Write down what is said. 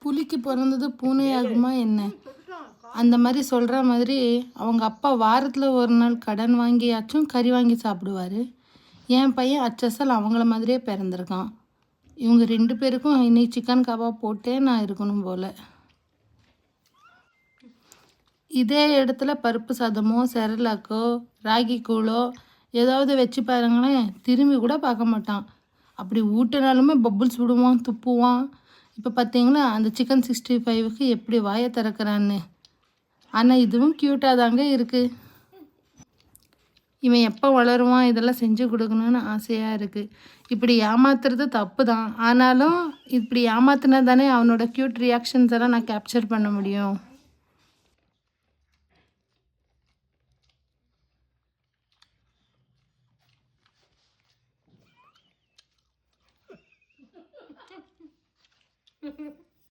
புலிக்கு பிறந்தது பூனை ஆகுமா என்ன? அந்த மாதிரி சொல்கிற மாதிரி அவங்க அப்பா வாரத்தில் ஒரு நாள் கடன் வாங்கியாச்சும் கறி வாங்கி சாப்பிடுவார். என் பையன் அச்சசல் அவங்கள மாதிரியே பிறந்திருக்கான். இவங்க 2 பேருக்கும் இன்னைக்கு சிக்கன் கபாப் போட்டே நான் இருக்கணும் போல். இதே இடத்துல பருப்பு சாதமோ செரலாக்கோ ராகி கூழோ ஏதாவது வச்சு பாருங்களேன், திரும்பி கூட பார்க்க மாட்டான். அப்படி ஊட்டினாலுமே பப்புள்ஸ் விடுவான், துப்புவான். இப்போ பார்த்தீங்களா அந்த சிக்கன் 65க்கு எப்படி வாயை திறக்கிறான்னு. ஆனால் இதுவும் க்யூட்டாக தாங்க இருக்குது. இவன் எப்போ வளருவான் இதெல்லாம் செஞ்சு கொடுக்கணும்னு ஆசையாக இருக்குது. இப்படி ஏமாத்துறது தப்பு தான், ஆனாலும் இப்படி ஏமாத்தினா தானே அவனோட க்யூட் ரியாக்ஷன்ஸ் எல்லாம் நான் கேப்சர் பண்ண முடியும்.